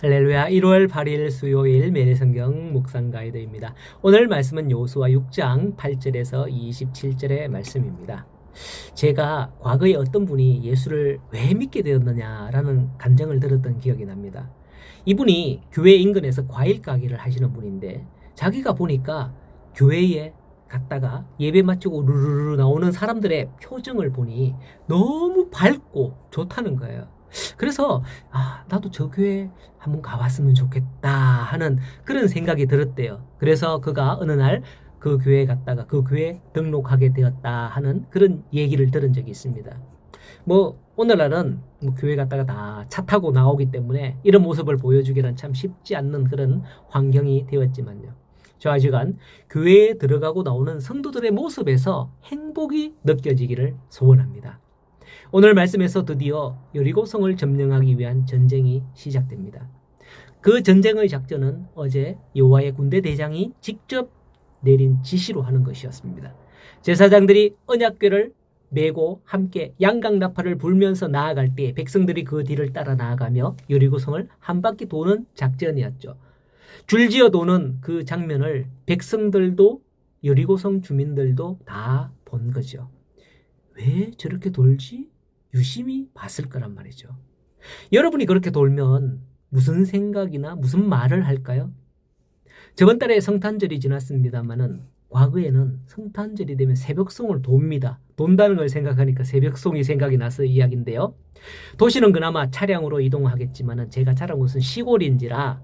할렐루야. 1월 8일 수요일 매일성경 묵상 가이드입니다. 오늘 말씀은 여호수아 6장 8절에서 27절의 말씀입니다. 제가 과거에 어떤 분이 예수를 왜 믿게 되었느냐라는 간증을 들었던 기억이 납니다. 이분이 교회 인근에서 과일 가게를 하시는 분인데 자기가 보니까 교회에 갔다가 예배 마치고 루루루 나오는 사람들의 표정을 보니 너무 밝고 좋다는 거예요. 그래서 나도 저 교회 한번 가봤으면 좋겠다 하는 그런 생각이 들었대요. 그래서 그가 어느 날 그 교회에 갔다가 그 교회에 등록하게 되었다 하는 그런 얘기를 들은 적이 있습니다. 오늘날은 교회 갔다가 다 차 타고 나오기 때문에 이런 모습을 보여주기는 참 쉽지 않는 그런 환경이 되었지만요. 저와 시간 교회에 들어가고 나오는 성도들의 모습에서 행복이 느껴지기를 소원합니다. 오늘 말씀에서 드디어 여리고성을 점령하기 위한 전쟁이 시작됩니다. 그 전쟁의 작전은 어제 여호와의 군대 대장이 직접 내린 지시로 하는 것이었습니다. 제사장들이 언약궤를 메고 함께 양강나팔을 불면서 나아갈 때 백성들이 그 뒤를 따라 나아가며 여리고성을 한 바퀴 도는 작전이었죠. 줄지어 도는 그 장면을 백성들도 여리고성 주민들도 다 본 거죠. 왜 저렇게 돌지? 유심히 봤을 거란 말이죠. 여러분이 그렇게 돌면 무슨 생각이나 무슨 말을 할까요? 저번 달에 성탄절이 지났습니다만은 과거에는 성탄절이 되면 새벽송을 돕니다. 돈다는 걸 생각하니까 새벽송이 생각이 나서 이야기인데요. 도시는 그나마 차량으로 이동하겠지만은 제가 자란 곳은 시골인지라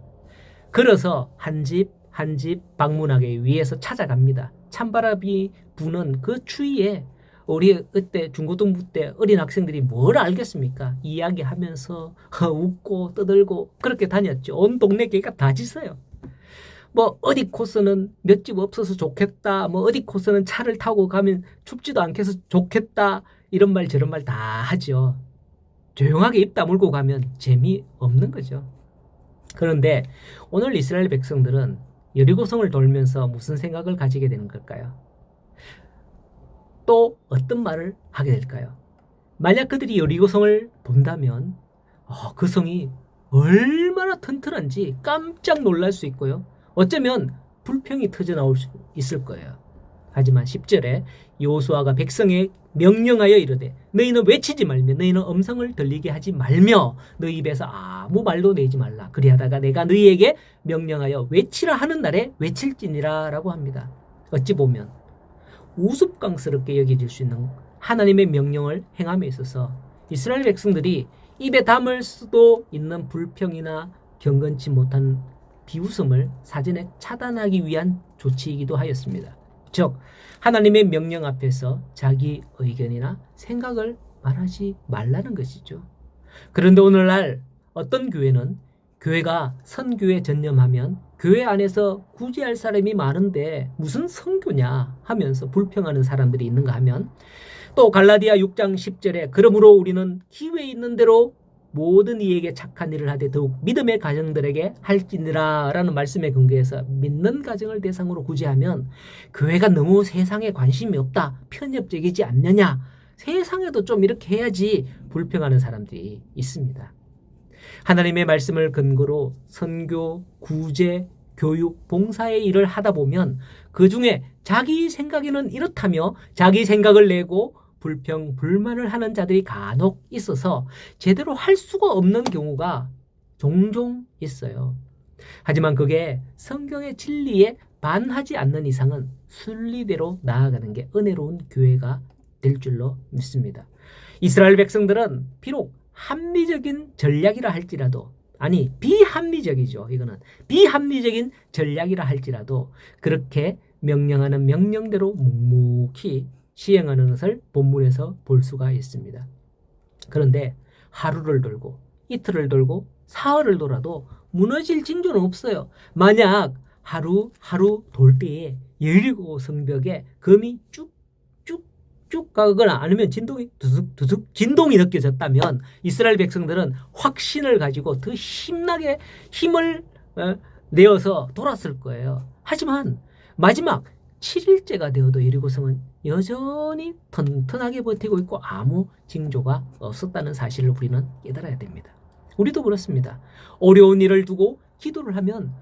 걸어서 한 집 한 집 방문하기 위해서 찾아갑니다. 찬바람이 부는 그 추위에 우리 그때 중고등부 때 어린 학생들이 뭘 알겠습니까? 이야기하면서 웃고 떠들고 그렇게 다녔죠. 온 동네 개가 다 짖어요. 어디 코스는 몇 집 없어서 좋겠다. 어디 코스는 차를 타고 가면 춥지도 않겠어 좋겠다. 이런 말 저런 말 다 하죠. 조용하게 입 다물고 가면 재미없는 거죠. 그런데 오늘 이스라엘 백성들은 여리고성을 돌면서 무슨 생각을 가지게 되는 걸까요? 또 어떤 말을 하게 될까요? 만약 그들이 여리고성을 본다면 그 성이 얼마나 튼튼한지 깜짝 놀랄 수 있고요. 어쩌면 불평이 터져나올 수 있을 거예요. 하지만 10절에 여호수아가 백성에 명령하여 이르되 너희는 외치지 말며 너희는 음성을 들리게 하지 말며 너희 입에서 아무 말도 내지 말라. 그리하다가 내가 너희에게 명령하여 외치라 하는 날에 외칠지니라 라고 합니다. 어찌 보면 우스꽝스럽게 여겨질 수 있는 하나님의 명령을 행함에 있어서 이스라엘 백성들이 입에 담을 수도 있는 불평이나 경건치 못한 비웃음을 사전에 차단하기 위한 조치이기도 하였습니다. 즉 하나님의 명령 앞에서 자기 의견이나 생각을 말하지 말라는 것이죠. 그런데 오늘날 어떤 교회는 교회가 선교에 전념하면 교회 안에서 구제할 사람이 많은데 무슨 선교냐 하면서 불평하는 사람들이 있는가 하면 또 갈라디아 6장 10절에 그러므로 우리는 기회 있는 대로 모든 이에게 착한 일을 하되 더욱 믿음의 가정들에게 할지니라 라는 말씀에 근거해서 믿는 가정을 대상으로 구제하면 교회가 너무 세상에 관심이 없다, 편협적이지 않느냐, 세상에도 좀 이렇게 해야지 불평하는 사람들이 있습니다. 하나님의 말씀을 근거로 선교, 구제, 교육, 봉사의 일을 하다 보면 그 중에 자기 생각에는 이렇다며 자기 생각을 내고 불평, 불만을 하는 자들이 간혹 있어서 제대로 할 수가 없는 경우가 종종 있어요. 하지만 그게 성경의 진리에 반하지 않는 이상은 순리대로 나아가는 게 은혜로운 교회가 될 줄로 믿습니다. 이스라엘 백성들은 비록 합리적인 전략이라 할지라도 비합리적이죠. 이거는 비합리적인 전략이라 할지라도 그렇게 명령하는 명령대로 묵묵히 시행하는 것을 본문에서 볼 수가 있습니다. 그런데 하루를 돌고 이틀을 돌고 사흘을 돌아도 무너질 징조는 없어요. 만약 하루 돌 때에 여리고 성벽에 금이 쭉쭉쭉 가거나 아니면 진동이 두둑두둑 진동이 느껴졌다면 이스라엘 백성들은 확신을 가지고 더 힘나게 힘을 내어서 돌았을 거예요. 하지만 마지막 7일째가 되어도 여리고성은 여전히 튼튼하게 버티고 있고 아무 징조가 없었다는 사실을 우리는 깨달아야 됩니다. 우리도 그렇습니다. 어려운 일을 두고 기도를 하면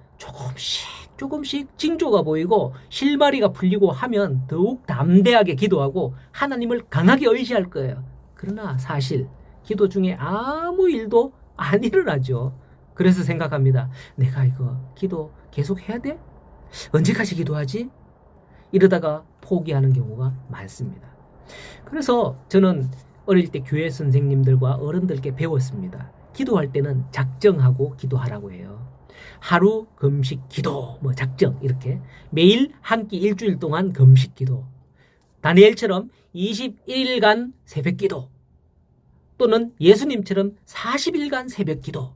조금씩 징조가 보이고 실마리가 풀리고 하면 더욱 담대하게 기도하고 하나님을 강하게 의지할 거예요. 그러나 사실 기도 중에 아무 일도 안 일어나죠. 그래서 생각합니다. 내가 이거 기도 계속 해야 돼? 언제까지 기도하지? 이러다가 포기하는 경우가 많습니다. 그래서 저는 어릴 때 교회 선생님들과 어른들께 배웠습니다. 기도할 때는 작정하고 기도하라고 해요. 하루 금식 기도, 작정, 이렇게. 매일 한 끼 일주일 동안 금식 기도. 다니엘처럼 21일간 새벽 기도. 또는 예수님처럼 40일간 새벽 기도.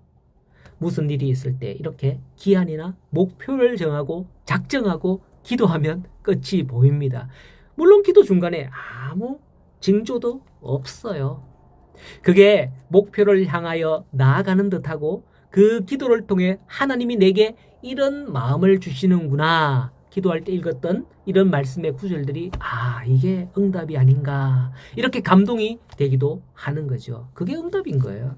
무슨 일이 있을 때 이렇게 기한이나 목표를 정하고 작정하고 기도하면 끝이 보입니다. 물론 기도 중간에 아무 징조도 없어요. 그게 목표를 향하여 나아가는 듯하고 그 기도를 통해 하나님이 내게 이런 마음을 주시는구나. 기도할 때 읽었던 이런 말씀의 구절들이 이게 응답이 아닌가. 이렇게 감동이 되기도 하는 거죠. 그게 응답인 거예요.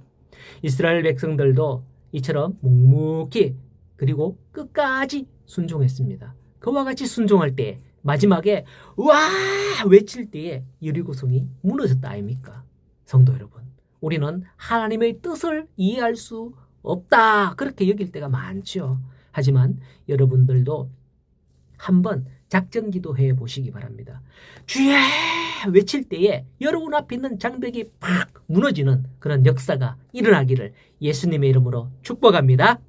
이스라엘 백성들도 이처럼 묵묵히 그리고 끝까지 순종했습니다. 그와 같이 순종할 때 마지막에 와 외칠 때에 여리고성이 무너졌다 아닙니까? 성도 여러분, 우리는 하나님의 뜻을 이해할 수 없다 그렇게 여길 때가 많죠. 하지만 여러분들도 한번 작정 기도해 보시기 바랍니다. 주여 외칠 때에 여러분 앞에 있는 장벽이 팍 무너지는 그런 역사가 일어나기를 예수님의 이름으로 축복합니다.